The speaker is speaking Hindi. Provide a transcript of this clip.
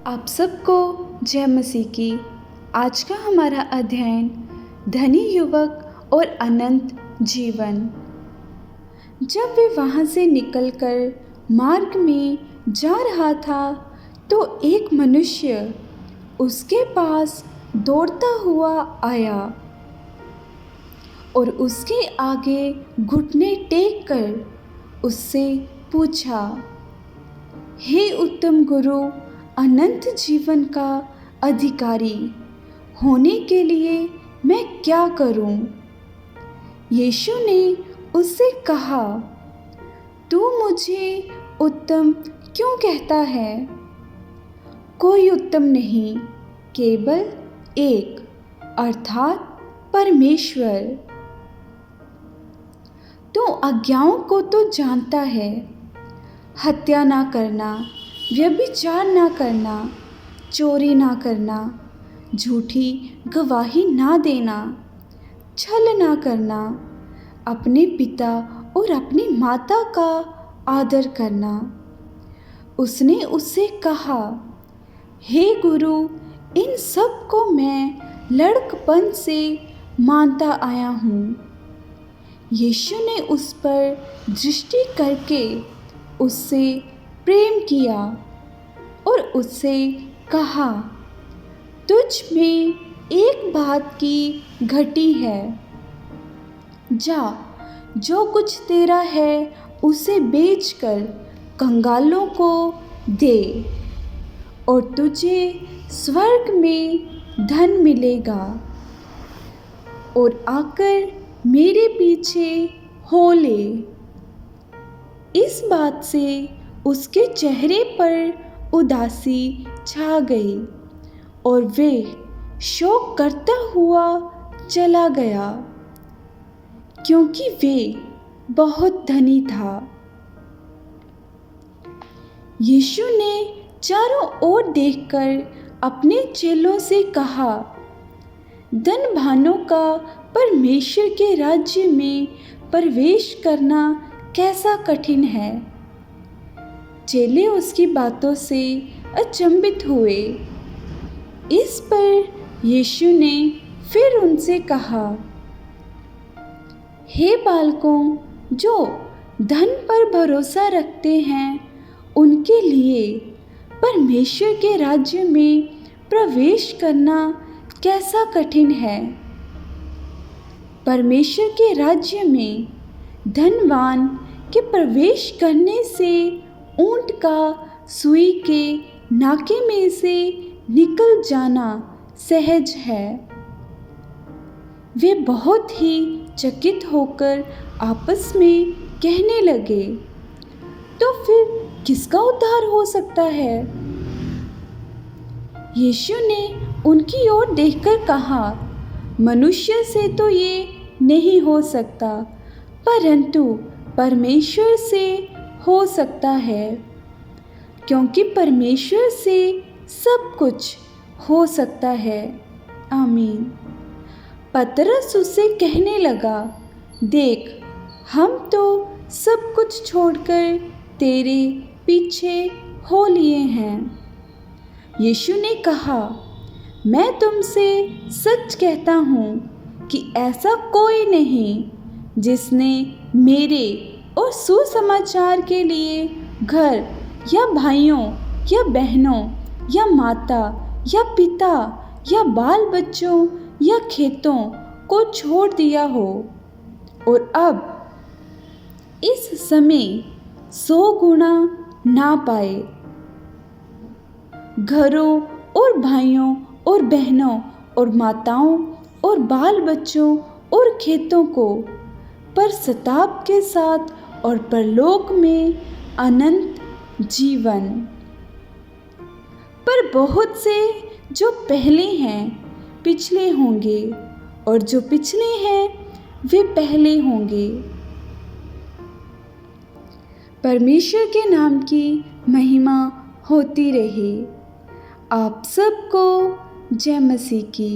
आप सबको जय मसीह की। आज का हमारा अध्ययन धनी युवक और अनंत जीवन। जब वे वहाँ से निकलकर मार्ग में जा रहा था तो एक मनुष्य उसके पास दौड़ता हुआ आया और उसके आगे घुटने टेक कर उससे पूछा, हे उत्तम गुरु, अनंत जीवन का अधिकारी होने के लिए मैं क्या करूं? यीशु ने उससे कहा, तू मुझे उत्तम क्यों कहता है? कोई उत्तम नहीं, केवल एक, अर्थात परमेश्वर। तू आज्ञाओं को तो जानता है, हत्या ना करना, व्यभिचार ना करना, चोरी ना करना, झूठी गवाही ना देना, छल ना करना, अपने पिता और अपनी माता का आदर करना। उसने उससे कहा, हे गुरु, इन सब को मैं लड़कपन से मानता आया हूँ। यीशु ने उस पर दृष्टि करके उससे प्रेम किया और उससे कहा, तुझ में एक बात की घटी है। जा, जो कुछ तेरा है उसे बेचकर कंगालों को दे और तुझे स्वर्ग में धन मिलेगा, और आकर मेरे पीछे हो ले। इस बात से उसके चेहरे पर उदासी छा गई और वे शोक करता हुआ चला गया, क्योंकि वे बहुत धनी था। यीशु ने चारों ओर देखकर अपने चेलों से कहा, धनवानों का परमेश्वर के राज्य में प्रवेश करना कैसा कठिन है। चेले उसकी बातों से अचंभित हुए। इस पर यीशु ने फिर उनसे कहा, हे बालकों, जो धन पर भरोसा रखते हैं उनके लिए परमेश्वर के राज्य में प्रवेश करना कैसा कठिन है। परमेश्वर के राज्य में धनवान के प्रवेश करने से ऊंट का सुई के नाके में से निकल जाना सहज है। वे बहुत ही चकित होकर आपस में कहने लगे, तो फिर किसका उद्धार हो सकता है? यीशु ने उनकी ओर देखकर कहा, मनुष्य से तो ये नहीं हो सकता, परंतु परमेश्वर से हो सकता है, क्योंकि परमेश्वर से सब कुछ हो सकता है। आमीन। पतरस उससे कहने लगा, देख, हम तो सब कुछ छोड़कर तेरे पीछे हो लिए हैं। यीशु ने कहा, मैं तुमसे सच कहता हूँ कि ऐसा कोई नहीं जिसने मेरे और सुसमाचार के लिए घर या भाइयों या बहनों या माता या पिता या बाल बच्चों या खेतों को छोड़ दिया हो और अब इस समय 100 गुना ना पाए, घरों और भाइयों और बहनों और माताओं और बाल बच्चों और खेतों को, पर सताप के साथ और परलोक में अनंत जीवन। पर बहुत से जो पहले हैं पिछले होंगे, और जो पिछले हैं वे पहले होंगे। परमेश्वर के नाम की महिमा होती रहे। आप सबको जय मसीह की।